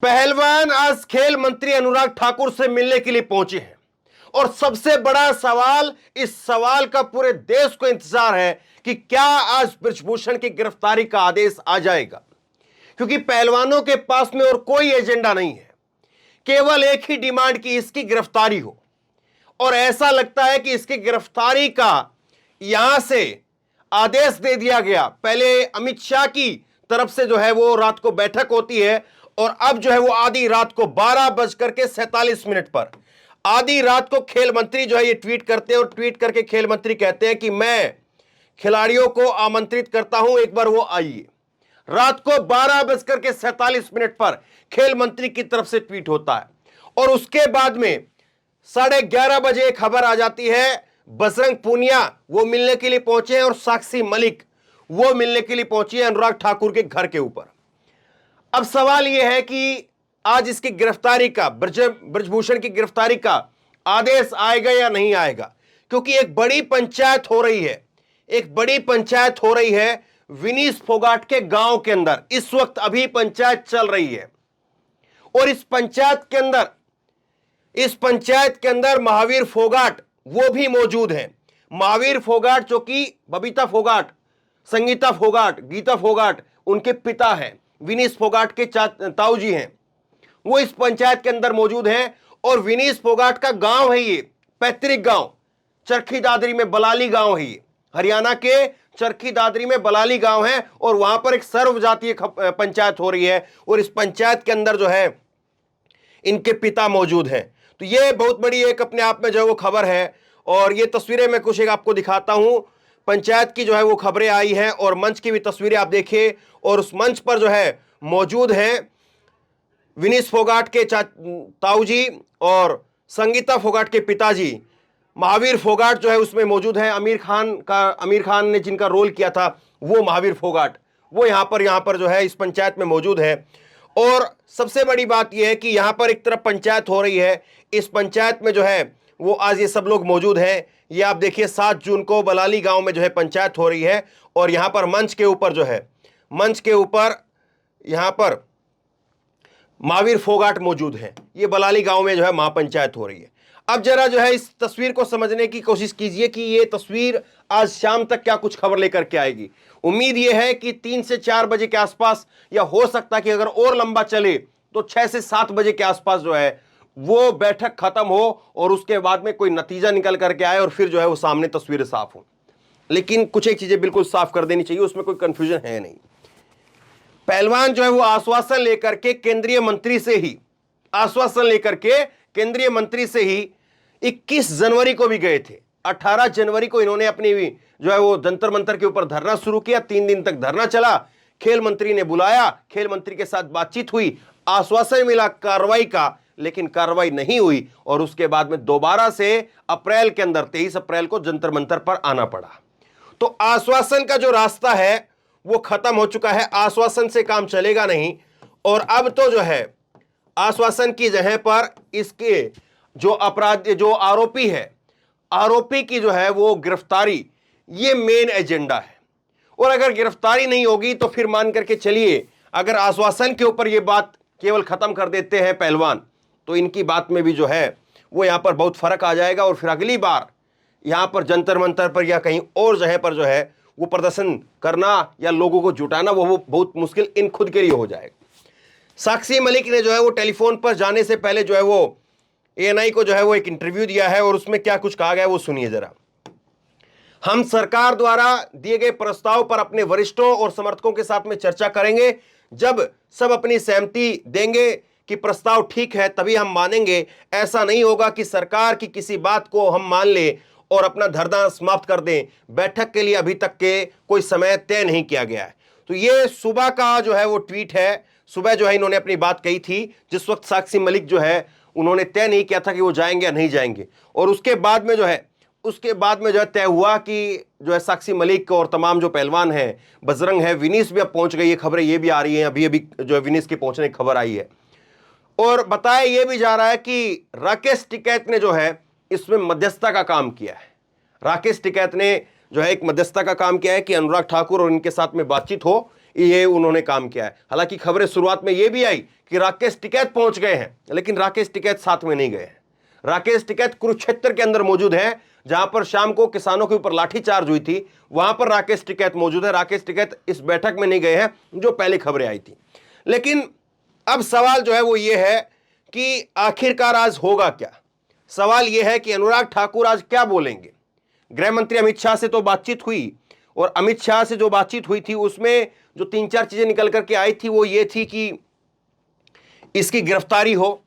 पहलवान आज खेल मंत्री अनुराग ठाकुर से मिलने के लिए पहुंचे हैं और सबसे बड़ा सवाल, इस सवाल का पूरे देश को इंतजार है कि क्या आज बृजभूषण की गिरफ्तारी का आदेश आ जाएगा। क्योंकि पहलवानों के पास में और कोई एजेंडा नहीं है, केवल एक ही डिमांड की इसकी गिरफ्तारी हो। और ऐसा लगता है कि इसकी गिरफ्तारी का यहां से आदेश दे दिया गया। पहले अमित शाह की तरफ से जो है वो रात को बैठक होती है और अब जो है वो आधी रात को 12:47 पर आधी रात को खेल मंत्री जो है ये ट्वीट करते हैं और ट्वीट करके खेल मंत्री कहते हैं कि मैं खिलाड़ियों को आमंत्रित करता हूं, एक बार वो आइए। रात को 12:47 पर खेल मंत्री की तरफ से ट्वीट होता है और उसके बाद में 11:30 बजे खबर आ जाती है, बजरंग पूनिया वो मिलने के लिए पहुंचे हैं और साक्षी मलिक वो मिलने के लिए पहुंची है अनुराग ठाकुर के घर के ऊपर। अब सवाल यह है कि आज इसकी गिरफ्तारी का, बृजभूषण की गिरफ्तारी का आदेश आएगा या नहीं आएगा। क्योंकि एक बड़ी पंचायत हो रही है, एक बड़ी पंचायत हो रही है विनीश फोगाट के गांव के अंदर। इस वक्त अभी पंचायत चल रही है और इस पंचायत के अंदर महावीर फोगाट वो भी मौजूद हैं। महावीर फोगाट जो कि बबीता फोगाट, संगीता फोगाट, गीता फोगाट उनके पिता हैं, विनीश फोगाट के ताऊ जी हैं, वो इस पंचायत के अंदर मौजूद हैं। और विनीश फोगाट का गांव है ये, पैतृक गांव चरखी दादरी में, बलाली गांव है ये, हरियाणा के चरखी दादरी में बलाली गांव है। और वहां पर एक सर्वजातीय पंचायत हो रही है और इस पंचायत के अंदर जो है इनके पिता मौजूद हैं। तो ये बहुत बड़ी एक अपने आप में जो है वो खबर है। और ये तस्वीरें मैं कुछ एक आपको दिखाता हूं, पंचायत की जो है वो खबरें आई हैं और मंच की भी तस्वीरें आप देखिए। और उस मंच पर जो है मौजूद हैं विनीश फोगाट के ताऊ जी और संगीता फोगाट के पिताजी महावीर फोगाट जो है उसमें मौजूद है। आमिर खान ने जिनका रोल किया था वो महावीर फोगाट वो यहाँ पर जो है इस पंचायत में मौजूद है। और सबसे बड़ी बात यह है कि यहाँ पर एक तरफ पंचायत हो रही है, इस पंचायत में जो है वो आज ये सब लोग मौजूद हैं। ये आप देखिए 7 जून को बलाली गांव में जो है पंचायत हो रही है और यहाँ पर मंच के ऊपर यहाँ पर महावीर फोगाट मौजूद हैं। ये बलाली गांव में जो है महापंचायत हो रही है। अब जरा जो है इस तस्वीर को समझने की कोशिश कीजिए कि ये तस्वीर आज शाम तक क्या कुछ खबर लेकर के आएगी। उम्मीद ये है कि 3 से 4 बजे के आसपास, या हो सकता है कि अगर और लंबा चले तो 6 से 7 बजे के आसपास जो है वो बैठक खत्म हो और उसके बाद में कोई नतीजा निकल करके आए और फिर जो है वो सामने तस्वीरें साफ हो। लेकिन कुछ एक चीजें बिल्कुल साफ कर देनी चाहिए, उसमें कोई कंफ्यूजन है नहीं। पहलवान जो है वो आश्वासन लेकर के केंद्रीय मंत्री से ही 21 जनवरी को भी गए थे। 18 जनवरी को इन्होंने अपनी जो है वो जंतर मंतर के ऊपर धरना शुरू किया। 3 दिन तक धरना चला, खेल मंत्री ने बुलाया, खेल मंत्री के साथ बातचीत हुई, आश्वासन मिला कार्रवाई का, लेकिन कार्रवाई नहीं हुई। और उसके बाद में दोबारा से अप्रैल के अंदर 23 अप्रैल को जंतर मंतर पर आना पड़ा। तो आश्वासन का जो रास्ता है वो खत्म हो चुका है, आश्वासन से काम चलेगा नहीं। और अब तो जो है आश्वासन की जगह पर इसके जो आरोपी की जो है वो गिरफ्तारी, ये मेन एजेंडा है। और अगर गिरफ्तारी नहीं होगी तो फिर मान करके चलिए, अगर आश्वासन के ऊपर ये बात केवल खत्म कर देते हैं पहलवान, तो इनकी बात में भी जो है वो यहां पर बहुत फर्क आ जाएगा। और फिर अगली बार यहां पर जंतर मंतर पर या कहीं और जगह पर जो है वो प्रदर्शन करना या लोगों को जुटाना वो बहुत मुश्किल इन खुद के लिए हो जाएगा। साक्षी मलिक ने जो है वो टेलीफोन पर जाने से पहले जो है वो एएनआई को जो है वो एक इंटरव्यू दिया है और उसमें क्या कुछ कहा गया है वो सुनिए जरा। हम सरकार द्वारा दिए गए प्रस्ताव पर अपने वरिष्ठों और समर्थकों के साथ में चर्चा करेंगे। जब सब अपनी सहमति देंगे कि प्रस्ताव ठीक है तभी हम मानेंगे। ऐसा नहीं होगा कि सरकार की किसी बात को हम मान ले और अपना धरना समाप्त कर दें। बैठक के लिए अभी तक के कोई समय तय नहीं किया गया है। तो ये सुबह का जो है वो ट्वीट है, सुबह जो है इन्होंने अपनी बात कही थी, जिस वक्त साक्षी मलिक जो है उन्होंने तय नहीं किया था कि वो जाएंगे या नहीं जाएंगे। और उसके बाद में जो है तय हुआ कि जो है साक्षी मलिक और तमाम जो पहलवान हैं, बजरंग है, विनीश भी अब पहुंच गई है। खबरें ये भी आ रही हैं, अभी जो है विनीश के पहुंचने की खबर आई है। और बताया ये भी जा रहा है कि राकेश टिकैत ने जो है इसमें मध्यस्थता का काम किया है। राकेश टिकैत ने जो है एक मध्यस्थता का काम किया है कि अनुराग ठाकुर और इनके साथ में बातचीत हो। ये उन्होंने काम किया है। हालांकि खबरें शुरुआत में ये भी आई कि राकेश टिकैत पहुंच गए हैं, लेकिन राकेश टिकैत साथ में नहीं गए हैं। राकेश टिकैत कुरुक्षेत्र के अंदर मौजूद है, जहां पर शाम को किसानों के ऊपर लाठीचार्ज हुई थी, वहां पर राकेश टिकैत मौजूद है। राकेश टिकैत इस बैठक में नहीं गए हैं, जो पहले खबरें आई थी। लेकिन अब सवाल जो है वो ये है कि आखिरकार आज होगा क्या। सवाल यह है कि अनुराग ठाकुर आज क्या बोलेंगे। गृह मंत्री अमित शाह से तो बातचीत हुई, और अमित शाह से जो बातचीत हुई थी उसमें जो 3-4 चीजें निकल करके आई थी वो ये थी कि इसकी गिरफ्तारी हो,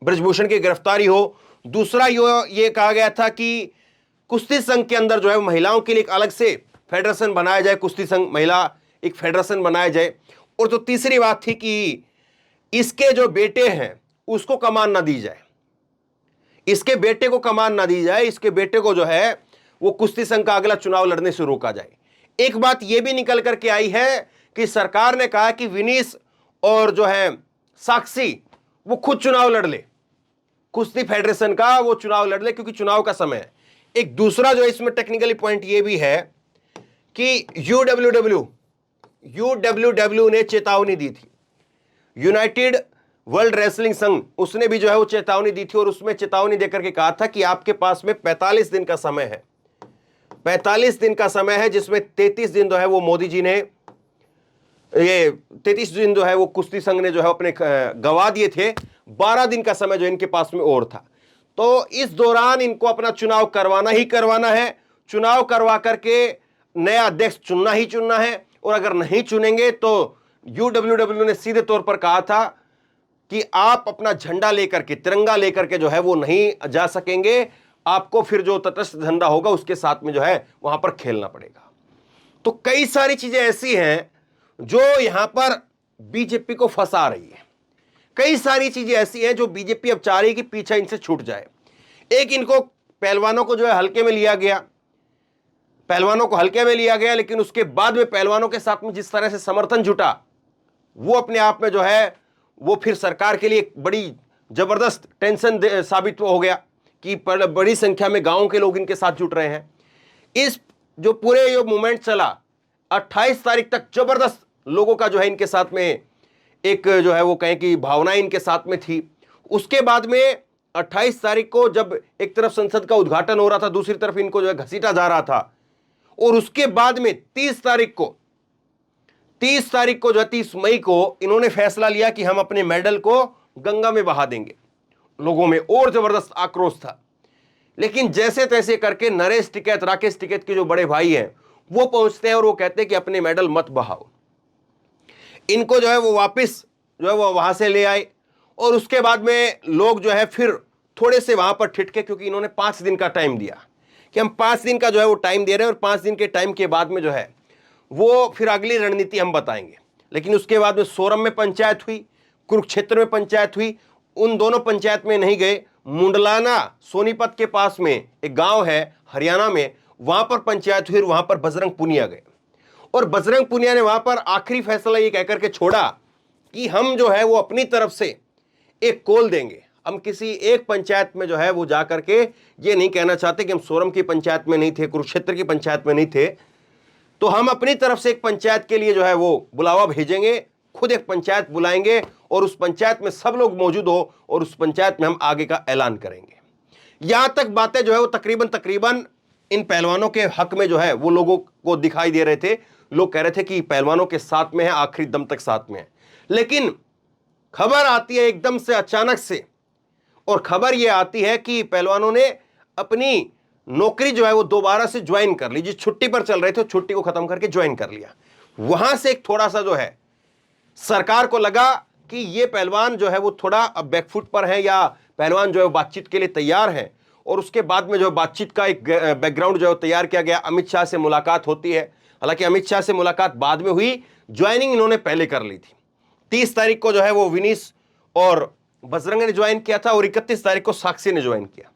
ब्रजभूषण की गिरफ्तारी हो। दूसरा ये कहा गया था कि कुश्ती संघ के अंदर जो है महिलाओं के लिए एक अलग से फेडरेशन बनाया जाए, कुश्ती संघ महिला एक फेडरेशन बनाया जाए। और जो तीसरी बात थी कि इसके जो बेटे हैं उसको कमान ना दी जाए, इसके बेटे को कमान ना दी जाए, इसके बेटे को जो है वो कुश्ती संघ का अगला चुनाव लड़ने से रोका जाए। एक बात यह भी निकल करके आई है कि सरकार ने कहा कि विनीश और जो है साक्षी वो खुद चुनाव लड़ ले, कुश्ती फेडरेशन का वो चुनाव लड़ ले, क्योंकि चुनाव का समय है। एक दूसरा जो इसमें टेक्निकली पॉइंट ये भी है कि यूडब्ल्यूडब्ल्यू ने चेतावनी दी थी, यूनाइटेड वर्ल्ड रेसलिंग संघ, उसने भी जो है वो चेतावनी दी थी, और उसमें चेतावनी देकर के कहा था कि आपके पास में 45 दिन का समय है, 45 दिन का समय है, जिसमें 33 दिन जो है वो मोदी जी ने, ये 33 दिन जो है वो कुश्ती संघ ने जो है अपने गवा दिए थे। 12 दिन का समय जो इनके पास में और था, तो इस दौरान इनको अपना चुनाव करवाना ही करवाना है। चुनाव करवा करके नया अध्यक्ष चुनना ही चुनना है, और अगर नहीं चुनेंगे तो यूडब्ल्यूडब्ल्यू ने सीधे तौर पर कहा था कि आप अपना झंडा लेकर के, तिरंगा लेकर के जो है वो नहीं जा सकेंगे, आपको फिर जो तटस्थ झंडा होगा उसके साथ में जो है वहां पर खेलना पड़ेगा। तो कई सारी चीजें ऐसी हैं जो यहां पर बीजेपी को फंसा रही है, कई सारी चीजें ऐसी हैं जो बीजेपी अब चाह रही है कि पीछे इनसे छूट जाए। एक, इनको पहलवानों को जो है हल्के में लिया गया, पहलवानों को हल्के में लिया गया, लेकिन उसके बाद में पहलवानों के साथ में जिस तरह से समर्थन जुटा, वो अपने आप में जो है वो फिर सरकार के लिए एक बड़ी जबरदस्त टेंशन साबित हो गया कि बड़ी संख्या में गांव के लोग इनके साथ जुट रहे हैं। इस जो पूरे ये मूवमेंट चला 28 तारीख तक, जबरदस्त लोगों का जो है इनके साथ में एक जो है वो कहें कि भावनाएं इनके साथ में थी। उसके बाद में 28 तारीख को जब एक तरफ संसद का उद्घाटन हो रहा था, दूसरी तरफ इनको जो है घसीटा जा रहा था, और उसके बाद में 30 तारीख को जो है 30 मई को इन्होंने फैसला लिया कि हम अपने मेडल को गंगा में बहा देंगे। लोगों में और जबरदस्त आक्रोश था, लेकिन जैसे तैसे करके नरेश टिकैत, राकेश टिकैत के जो बड़े भाई हैं वो पहुंचते हैं और वो कहते हैं कि अपने मेडल मत बहाओ। इनको जो है वो वापस जो है वो वहां से ले आए, और उसके बाद में लोग जो है फिर थोड़े से वहां पर ठिठके, क्योंकि इन्होंने 5 दिन का टाइम दिया कि हम 5 दिन का जो है वो टाइम दे रहे हैं, और 5 दिन के टाइम के बाद में जो है वो फिर अगली रणनीति हम बताएंगे। लेकिन उसके बाद में सोरम में पंचायत हुई, कुरुक्षेत्र में पंचायत हुई, उन दोनों पंचायत में नहीं गए। मुंडलाना सोनीपत के पास में एक गांव है हरियाणा में, वहां पर पंचायत हुई, वहां पर बजरंग पुनिया गए, और बजरंग पुनिया ने वहां पर आखिरी फैसला ये कहकर के छोड़ा कि हम जो है वो अपनी तरफ से एक कॉल देंगे। हम किसी एक पंचायत में जो है वो जाकर के ये नहीं कहना चाहते कि हम सोरम की पंचायत में नहीं थे, कुरुक्षेत्र की पंचायत में नहीं थे, तो हम अपनी तरफ से एक पंचायत के लिए जो है वो बुलावा भेजेंगे, खुद एक पंचायत बुलाएंगे, और उस पंचायत में सब लोग मौजूद हो, और उस पंचायत में हम आगे का ऐलान करेंगे। यहां तक बातें जो है वो तकरीबन इन पहलवानों के हक में जो है वो लोगों को दिखाई दे रहे थे। लोग कह रहे थे कि पहलवानों के साथ में है, आखिरी दम तक साथ में है। लेकिन खबर आती है एकदम से अचानक से, और खबर यह आती है कि पहलवानों ने अपनी नौकरी जो है वो दोबारा से ज्वाइन कर ली। जिस छुट्टी पर चल रहे थे छुट्टी को खत्म करके ज्वाइन कर लिया। वहां से एक थोड़ा सा जो है सरकार को लगा कि ये पहलवान जो है वो थोड़ा अब बैकफुट पर है, या पहलवान जो है बातचीत के लिए तैयार है। और उसके बाद में जो बातचीत का एक बैकग्राउंड जो है तैयार किया गया। अमित शाह से मुलाकात होती है, हालांकि अमित शाह से मुलाकात बाद में हुई, ज्वाइनिंग इन्होंने पहले कर ली थी। 30 तारीख को जो है वो विनीश और बजरंग ने ज्वाइन किया था, और 31 तारीख को साक्षी ने ज्वाइन किया,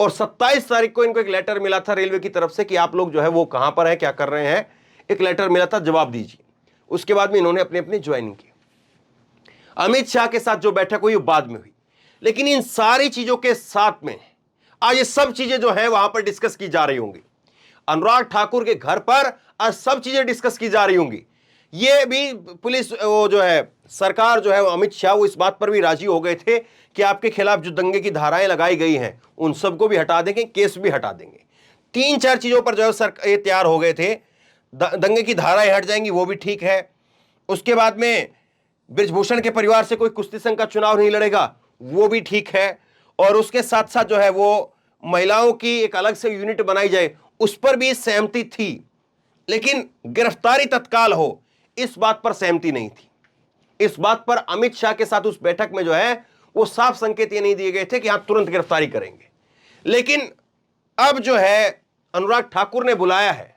और 27 तारीख को इनको एक लेटर मिला था रेलवे की तरफ से कि आप लोग जो है वो कहां पर है, क्या कर रहे हैं, एक लेटर मिला था, जवाब दीजिए। उसके बाद में इन्होंने अपनी अपनी ज्वाइनिंग की। अमित शाह के साथ जो बैठक हुई वो बाद में हुई। लेकिन इन सारी चीजों के साथ में आज ये सब चीजें जो है वहां पर डिस्कस की जा रही होंगी। अनुराग ठाकुर के घर पर आज सब चीजें डिस्कस की जा रही होंगी ये भी पुलिस वो जो है सरकार जो है वो अमित शाह वो इस बात पर भी राजी हो गए थे कि आपके खिलाफ जो दंगे की धाराएं लगाई गई हैं उन सबको भी हटा देंगे, केस भी हटा देंगे। 3-4 चीजों पर जो है सर ये तैयार हो गए थे। दंगे की धाराएं हट जाएंगी, वो भी ठीक है। उसके बाद में बृजभूषण के परिवार से कोई कुश्ती संघ का चुनाव नहीं लड़ेगा, वो भी ठीक है। और उसके साथ साथ जो है वो महिलाओं की एक अलग से यूनिट बनाई जाए, उस पर भी सहमति थी। लेकिन गिरफ्तारी तत्काल हो, इस बात पर सहमति नहीं थी। इस बात पर अमित शाह के साथ उस बैठक में जो है वो साफ संकेत ये नहीं दिए गए थे कि हां तुरंत गिरफ्तारी करेंगे। लेकिन अब जो है अनुराग ठाकुर ने बुलाया है,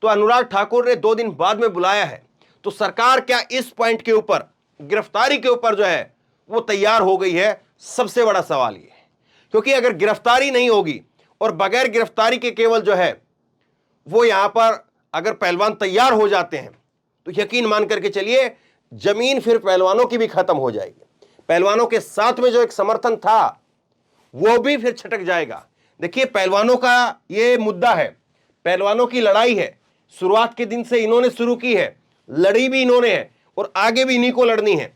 तो अनुराग ठाकुर ने 2 दिन बाद में बुलाया है, तो सरकार क्या इस पॉइंट के ऊपर गिरफ्तारी के ऊपर जो है वो तैयार हो गई है? सबसे बड़ा सवाल ये है। क्योंकि अगर गिरफ्तारी नहीं होगी और बगैर गिरफ्तारी के केवल जो है वो यहां पर अगर पहलवान तैयार हो जाते हैं तो यकीन मान करके चलिए जमीन फिर पहलवानों की भी खत्म हो जाएगी। पहलवानों के साथ में जो एक समर्थन था वो भी फिर छटक जाएगा। देखिए पहलवानों का ये मुद्दा है, पहलवानों की लड़ाई है, शुरुआत के दिन से इन्होंने शुरू की है, लड़ी भी इन्होंने है और आगे भी इन्हीं को लड़नी है।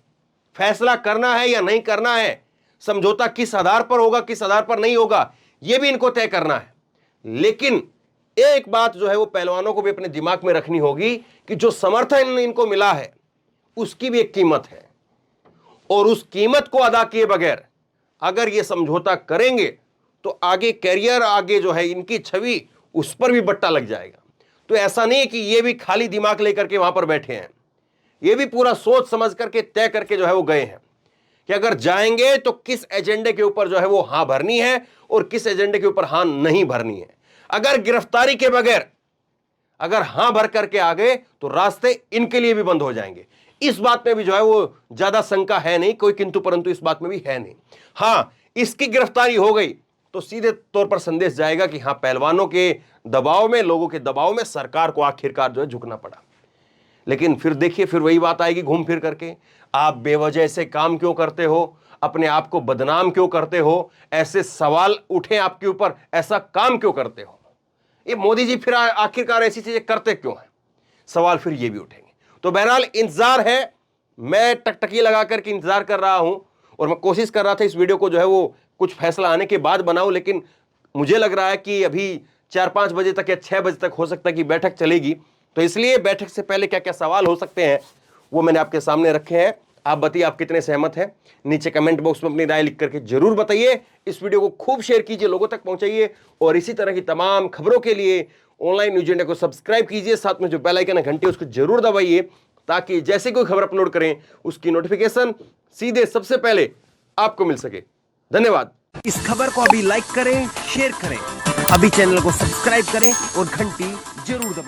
फैसला करना है या नहीं करना है, समझौता किस आधार पर होगा किस आधार पर नहीं होगा, यह भी इनको तय करना है। लेकिन एक बात जो है वो पहलवानों को भी अपने दिमाग में रखनी होगी कि जो समर्थन इनको मिला है उसकी भी एक कीमत है, और उस कीमत को अदा किए बगैर अगर ये समझौता करेंगे तो आगे कैरियर, आगे जो है इनकी छवि, उस पर भी बट्टा लग जाएगा। तो ऐसा नहीं है कि ये भी खाली दिमाग लेकर के वहां पर बैठे हैं, ये भी पूरा सोच समझ करके तय करके जो है वो गए हैं कि अगर जाएंगे तो किस एजेंडे के ऊपर जो है वो हां भरनी है और किस एजेंडे के ऊपर हां नहीं भरनी है। अगर गिरफ्तारी के बगैर अगर हां भर करके आ गए तो रास्ते इनके लिए भी बंद हो जाएंगे। इस बात में भी जो है वो ज्यादा शंका है नहीं, कोई किंतु परंतु इस बात में भी है नहीं। हां, इसकी गिरफ्तारी हो गई तो सीधे तौर पर संदेश जाएगा कि हां पहलवानों के दबाव में, लोगों के दबाव में सरकार को आखिरकार जो है झुकना पड़ा। लेकिन फिर देखिए फिर वही बात आएगी घूम फिर करके, आप बेवजह से काम क्यों करते हो, अपने आप को बदनाम क्यों करते हो, ऐसे सवाल उठे आपके ऊपर, ऐसा काम क्यों करते हो। ये मोदी जी फिर आखिरकार ऐसी चीजें करते क्यों हैं, सवाल फिर ये भी उठेंगे। तो बहरहाल इंतजार है, मैं टकटकी लगा करके इंतजार कर रहा हूं और मैं कोशिश कर रहा था इस वीडियो को जो है वो कुछ फैसला आने के बाद बनाऊं, लेकिन मुझे लग रहा है कि अभी 4-5 बजे तक या 6 बजे तक हो सकता है कि बैठक चलेगी। तो इसलिए बैठक से पहले क्या क्या सवाल हो सकते हैं वो मैंने आपके सामने रखे हैं। आप बताइए आप कितने सहमत हैं, नीचे कमेंट बॉक्स में अपनी राय लिख करके जरूर बताइए। इस वीडियो को खूब शेयर कीजिए, लोगों तक पहुंचाइए और इसी तरह की तमाम खबरों के लिए ऑनलाइन न्यूज इंडिया को सब्सक्राइब कीजिए, साथ में जो बेल आइकन है घंटी उसको जरूर दबाइए ताकि जैसे कोई खबर अपलोड करें उसकी नोटिफिकेशन सीधे सबसे पहले आपको मिल सके। धन्यवाद। इस खबर को अभी लाइक करें, शेयर करें, अभी चैनल को सब्सक्राइब करें और घंटी जरूर दबाएं।